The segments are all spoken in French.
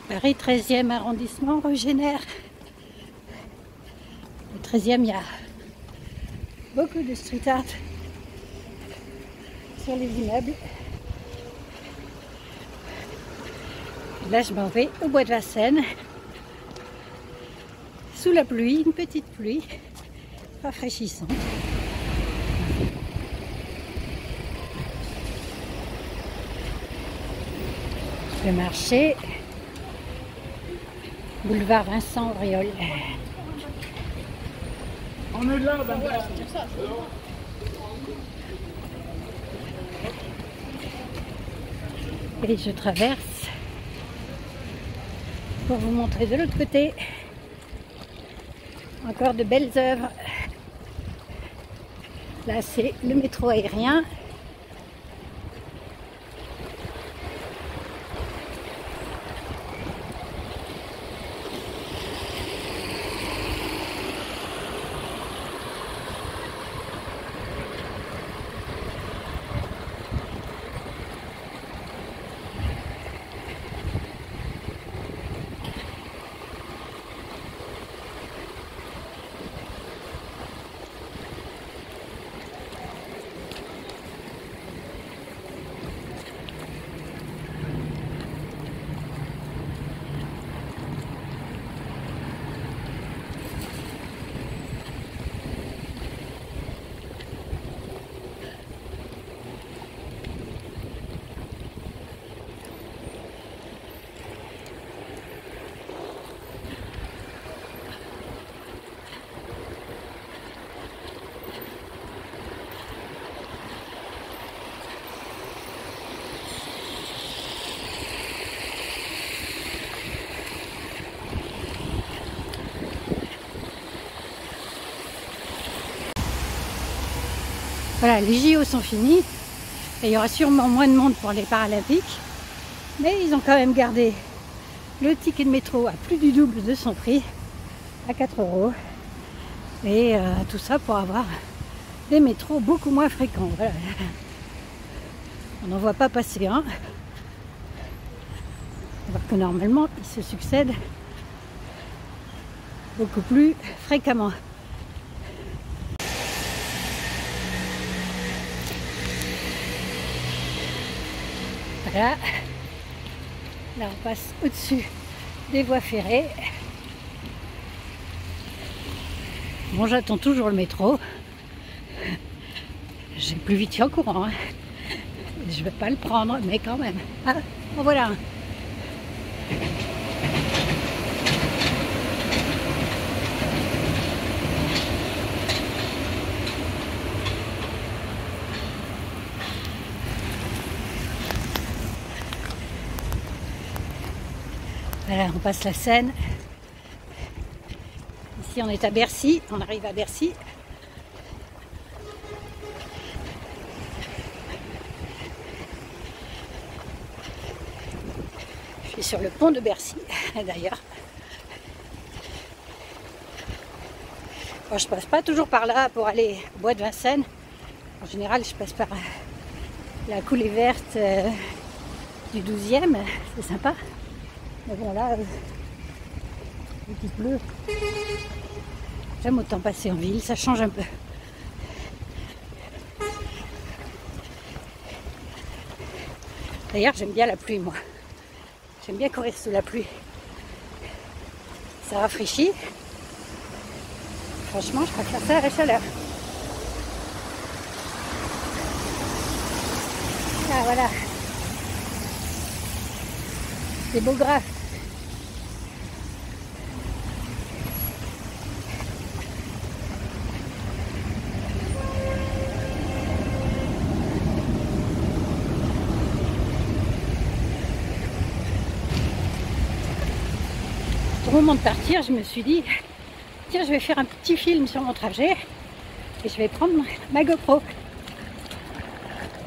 Paris 13e arrondissement, rue Génère. Le 13e, il y a beaucoup de street art sur les immeubles. Là, je m'en vais au bois de Vincennes, sous la pluie, une petite pluie rafraîchissante. Le marché, boulevard Vincent Auriol. On est là, ben Et je traverse pour vous montrer de l'autre côté encore de belles œuvres. Là, c'est le métro aérien. Voilà, les JO sont finis et il y aura sûrement moins de monde pour les Paralympiques, mais ils ont quand même gardé le ticket de métro à plus du double de son prix, à 4 € et tout ça pour avoir des métros beaucoup moins fréquents. Voilà. On n'en voit pas passer un, alors que normalement ils se succèdent beaucoup plus fréquemment. Voilà, là on passe au-dessus des voies ferrées. Bon, j'attends toujours le métro. J'ai plus vite en courant, hein. Je vais pas le prendre, mais quand même. Ah, en voilà un. Voilà, on passe la Seine. Ici, on est à Bercy. On arrive à Bercy. Je suis sur le pont de Bercy, d'ailleurs. Bon, je passe pas toujours par là pour aller au bois de Vincennes. En général, je passe par la coulée verte du 12e. C'est sympa. Mais bon, là, il pleut. J'aime autant passer en ville, ça change un peu. D'ailleurs, j'aime bien la pluie, moi. J'aime bien courir sous la pluie. Ça rafraîchit. Franchement, je préfère ça à la chaleur. Ah, voilà. Des beaux graphes. Au moment de partir, je me suis dit, tiens, je vais faire un petit film sur mon trajet et je vais prendre ma GoPro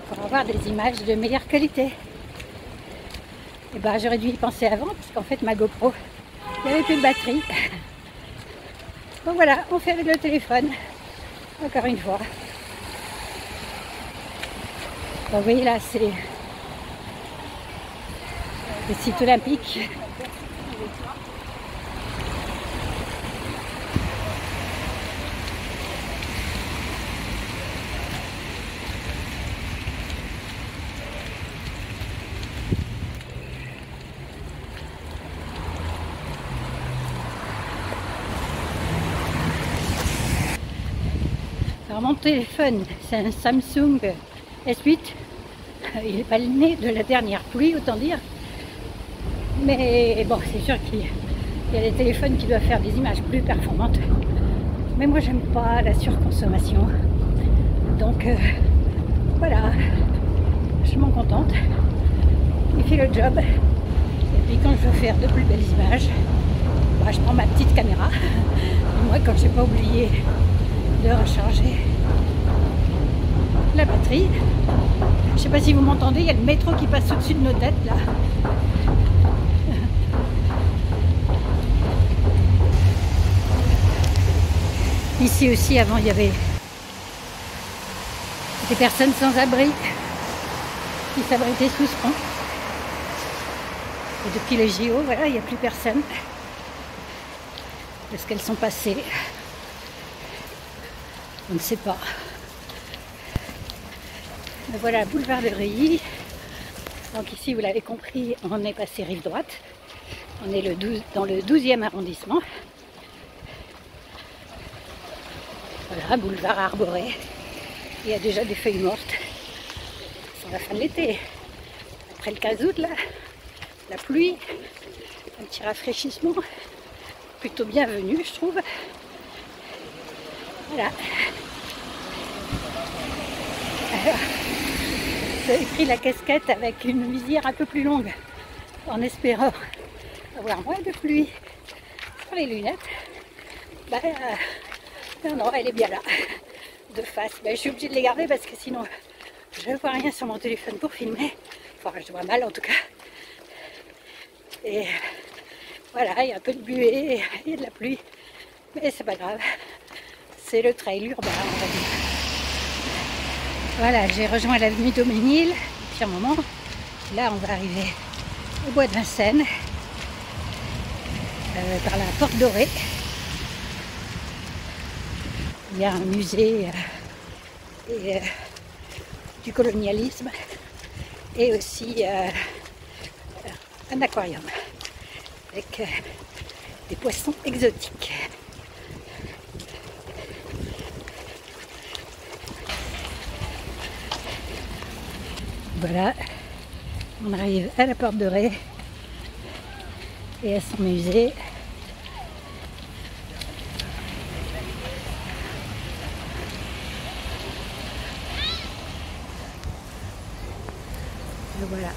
pour avoir des images de meilleure qualité. Et ben, j'aurais dû y penser avant, parce qu'en fait, ma GoPro, il n'y avait plus de batterie. Donc voilà, on fait avec le téléphone, encore une fois. Donc oui, là, c'est le site olympique. Alors mon téléphone, c'est un Samsung S8. Il n'est pas le nez de la dernière pluie, autant dire. Mais bon, c'est sûr qu'il y a des téléphones qui doivent faire des images plus performantes. Mais moi, j'aime pas la surconsommation. Donc voilà, je m'en contente. Il fait le job. Et puis quand je veux faire de plus belles images, bah, je prends ma petite caméra. Et moi, quand j'ai pas oublié de recharger la batterie, je sais pas si vous m'entendez, il y a le métro qui passe au-dessus de nos têtes là. Ici aussi, avant, il y avait des personnes sans abri qui s'abritaient sous ce pont. Et depuis les JO, voilà, il n'y a plus personne. Est-ce qu'elles sont passées? On ne sait pas. Mais voilà, boulevard de Reuilly. Donc ici, vous l'avez compris, on est passé rive droite. On est dans le 12e arrondissement. Voilà, boulevard arboré. Il y a déjà des feuilles mortes. C'est la fin de l'été. Après le 15 août, là, la pluie, un petit rafraîchissement. Plutôt bienvenu, je trouve. Voilà. Alors, j'ai pris la casquette avec une visière un peu plus longue, en espérant avoir moins de pluie sur les lunettes. Non, elle est bien là, de face. Je suis obligée de les garder parce que sinon je ne vois rien sur mon téléphone pour filmer. Enfin, je vois mal en tout cas. Et voilà, il y a un peu de buée, il y a de la pluie, mais c'est pas grave. C'est le trail urbain, on va dire. Voilà, j'ai rejoint l'avenue Daumesnil depuis un moment. Là, on va arriver au bois de Vincennes, par la Porte Dorée. Il y a un musée du colonialisme et aussi un aquarium avec des poissons exotiques. Voilà, on arrive à la Porte Dorée et à son musée. Et voilà.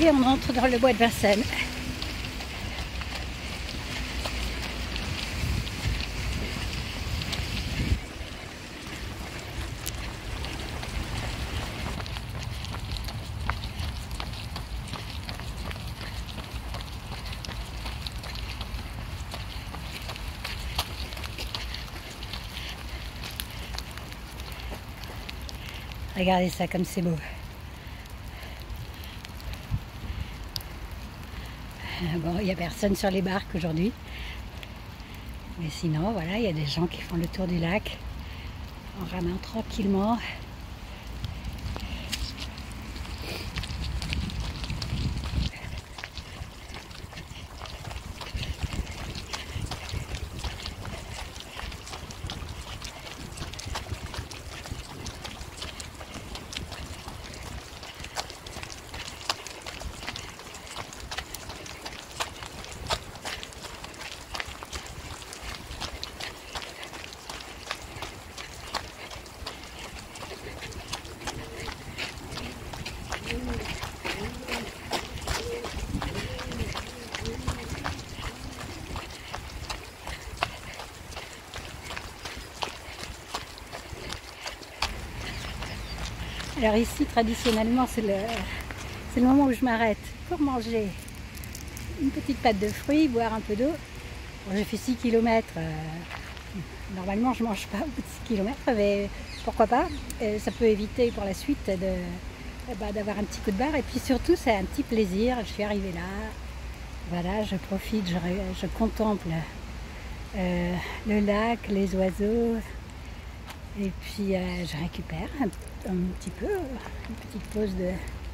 Et on entre dans le bois de Vincennes. Regardez ça comme c'est beau. Bon, il n'y a personne sur les barques aujourd'hui. Mais sinon, voilà, il y a des gens qui font le tour du lac en ramant tranquillement. Alors ici, traditionnellement, c'est le moment où je m'arrête pour manger une petite pâte de fruits, boire un peu d'eau. Bon, j'ai fait 6 km. Normalement, je ne mange pas au bout de 6 km, mais pourquoi pas. Ça peut éviter pour la suite d'avoir un petit coup de barre. Et puis surtout, c'est un petit plaisir. Je suis arrivée là. Voilà, je profite, je contemple le lac, les oiseaux. Et puis je récupère un petit peu, une petite pause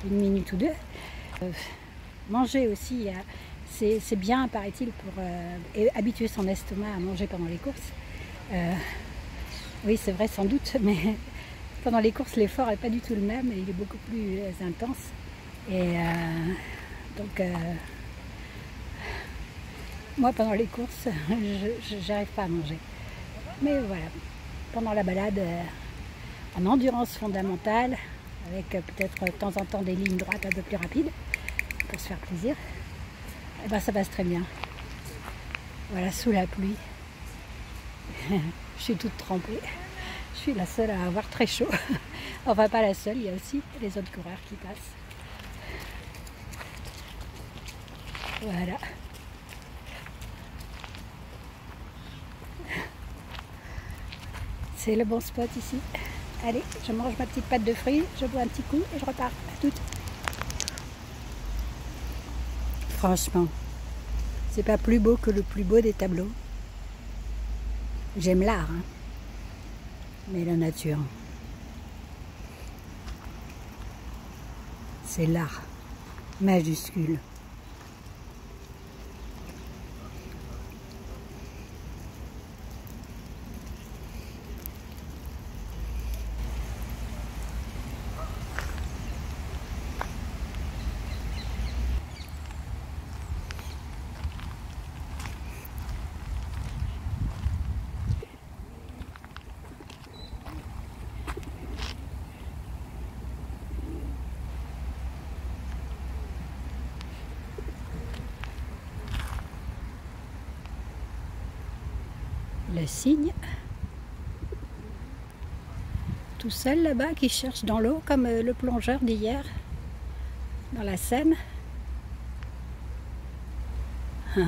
d'une minute ou deux. Manger aussi, c'est bien, paraît-il, pour habituer son estomac à manger pendant les courses. Oui, c'est vrai, sans doute, mais pendant les courses, l'effort n'est pas du tout le même, il est beaucoup plus intense. Et donc, moi, pendant les courses, je n'arrive pas à manger. Mais voilà, pendant la balade, en endurance fondamentale, avec peut-être de temps en temps des lignes droites un peu plus rapides, pour se faire plaisir, et ben ça passe très bien. Voilà, sous la pluie, je suis toute trempée. Je suis la seule à avoir très chaud. Enfin, pas la seule, il y a aussi les autres coureurs qui passent. Voilà. C'est le bon spot ici. Allez, je mange ma petite pâte de fruits, je bois un petit coup et je repars. À toutes. Franchement, c'est pas plus beau que le plus beau des tableaux. J'aime l'art, hein, mais la nature, c'est l'art majuscule. Le cygne, tout seul là-bas, qui cherche dans l'eau comme le plongeur d'hier dans la Seine. Ah,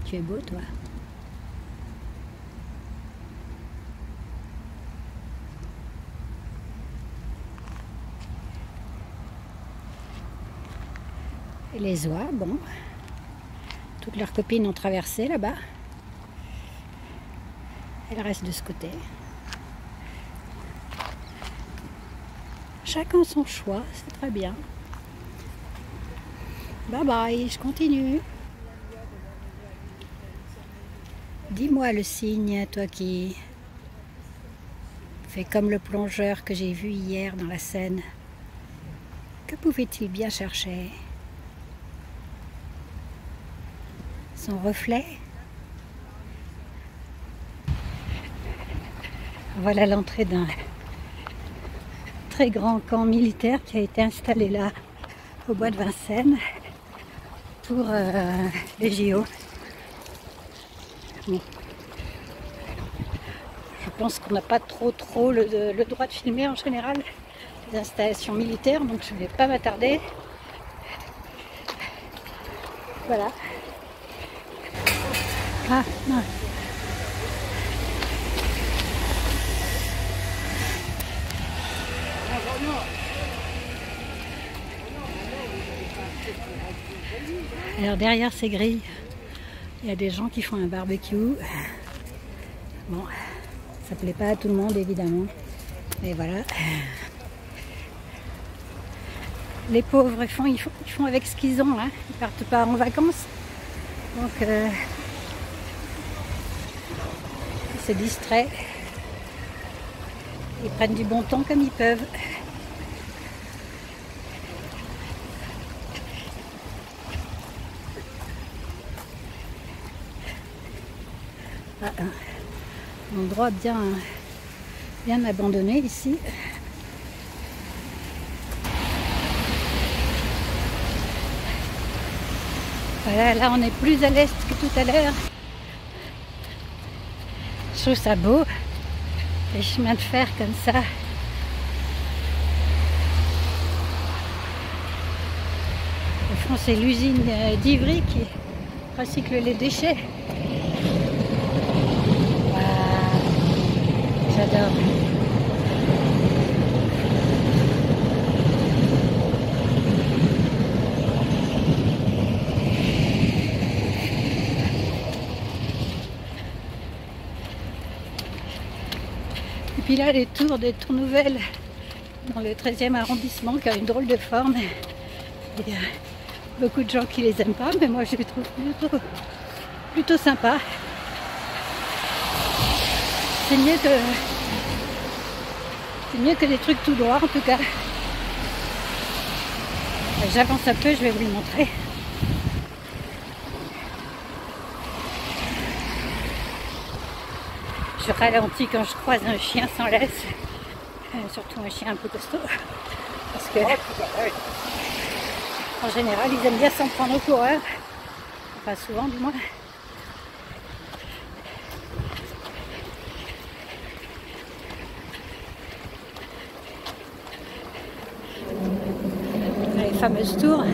tu es beau, toi. Et les oies, bon, toutes leurs copines ont traversé là-bas. Elles restent de ce côté. Chacun son choix, c'est très bien. Bye bye, je continue. Dis-moi le cygne, toi qui fais comme le plongeur que j'ai vu hier dans la Seine. Que pouvait-il bien chercher? Son reflet? Voilà l'entrée d'un très grand camp militaire qui a été installé là, au bois de Vincennes, pour les JO. Bon. Je pense qu'on n'a pas trop le droit de filmer en général les installations militaires, donc je ne vais pas m'attarder. Voilà. Ah, non. Alors derrière ces grilles, il y a des gens qui font un barbecue. Bon, ça plaît pas à tout le monde évidemment, mais voilà. Les pauvres ils font avec ce qu'ils ont, hein. Ils partent pas en vacances, donc ils se distraient. Ils prennent du bon temps comme ils peuvent. Ah, un endroit bien abandonné ici. Voilà, là on est plus à l'est que tout à l'heure. Je trouve ça beau, les chemins de fer comme ça. Au fond, c'est l'usine d'Ivry qui recycle les déchets. J'adore. Et puis là, les tours des Tours Nouvelles dans le 13e arrondissement qui a une drôle de forme. Il y a beaucoup de gens qui les aiment pas, mais moi je les trouve plutôt sympas. C'est mieux que des trucs tout droits en tout cas. J'avance un peu, je vais vous le montrer. Je ralentis quand je croise un chien sans laisse, surtout un chien un peu costaud, parce que en général ils aiment bien s'en prendre aux coureurs, enfin souvent du moins. Les fameuses tours.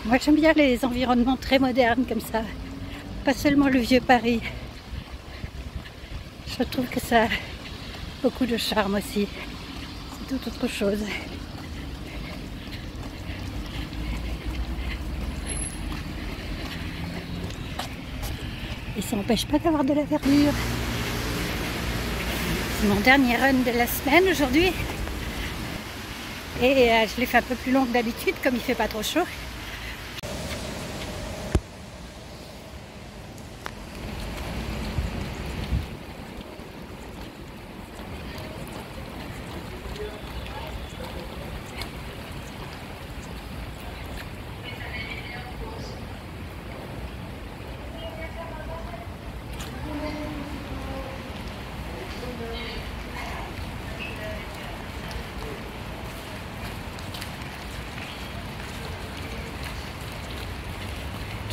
Moi j'aime bien les environnements très modernes comme ça, pas seulement le vieux Paris. Je trouve que ça a beaucoup de charme aussi, c'est tout autre chose. Et ça n'empêche pas d'avoir de la verdure. C'est mon dernier run de la semaine aujourd'hui. Et je l'ai fait un peu plus long que d'habitude comme il fait pas trop chaud.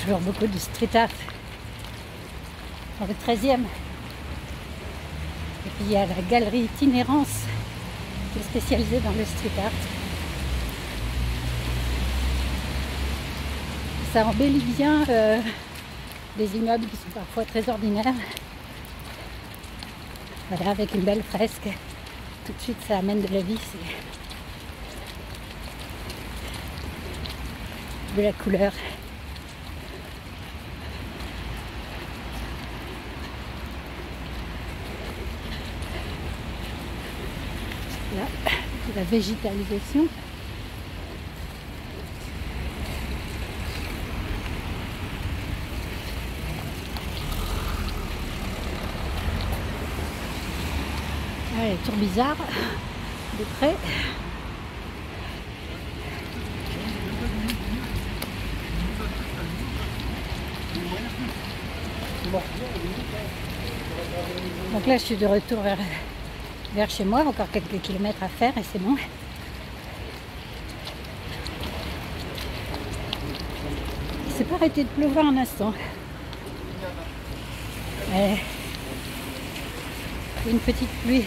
Toujours beaucoup de street art dans le 13e. Et puis il y a la galerie Itinérance qui est spécialisée dans le street art. Ça embellit bien des immeubles qui sont parfois très ordinaires. Voilà, avec une belle fresque. Tout de suite ça amène de la vie, c'est de la couleur. Là, c'est la végétalisation. Ah, les tours bizarres de près. Donc là je suis de retour vers chez moi, encore quelques kilomètres à faire et c'est bon. Il s'est pas arrêté de pleuvoir un instant. Une petite pluie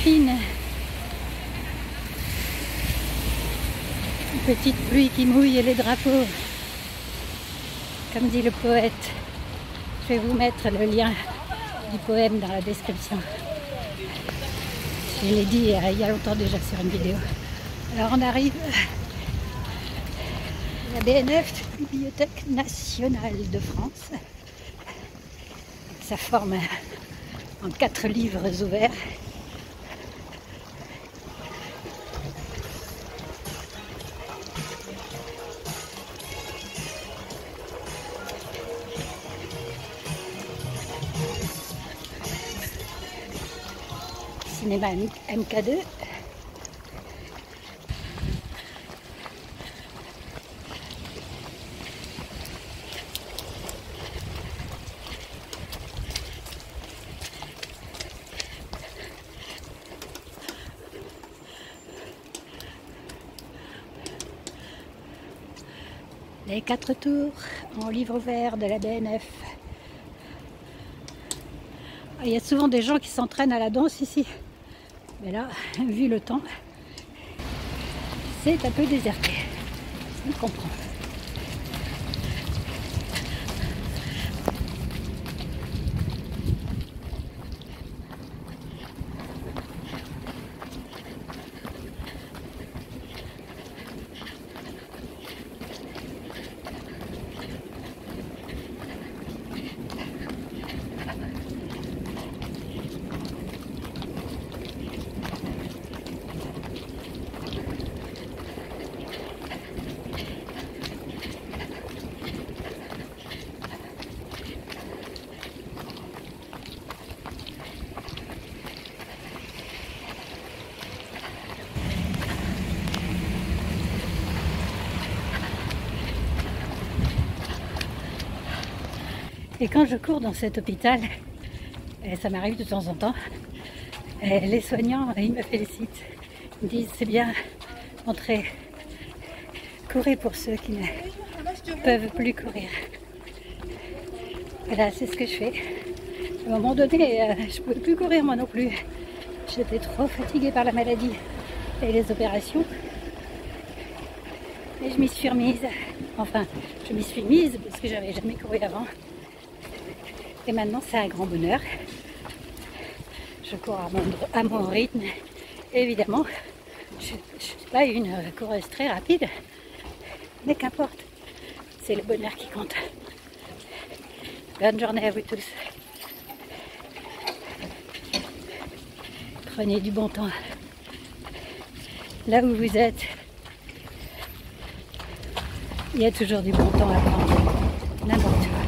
fine. Une petite pluie qui mouille les drapeaux. Comme dit le poète. Je vais vous mettre le lien du poème dans la description. Je l'ai dit il y a longtemps déjà sur une vidéo. Alors on arrive à la BNF, Bibliothèque nationale de France. Ça forme en 4 livres ouverts. Cinéma MK2. Les 4 tours en livre ouvert de la BNF. Il y a souvent des gens qui s'entraînent à la danse ici. Mais là, vu le temps, c'est un peu déserté. Je comprends. Et quand je cours dans cet hôpital, et ça m'arrive de temps en temps, et les soignants, ils me félicitent. Ils me disent c'est bien, entrez, courez pour ceux qui ne peuvent plus courir. Et là, c'est ce que je fais. À un moment donné, je ne pouvais plus courir moi non plus. J'étais trop fatiguée par la maladie et les opérations. Et je m'y suis remise. Enfin, je m'y suis mise parce que j'avais jamais couru avant. Et maintenant, c'est un grand bonheur. Je cours à mon rythme. Et évidemment, je ne suis pas une coureuse très rapide. Mais qu'importe, c'est le bonheur qui compte. Bonne journée à vous tous. Prenez du bon temps. Là où vous êtes, il y a toujours du bon temps à prendre. N'importe où.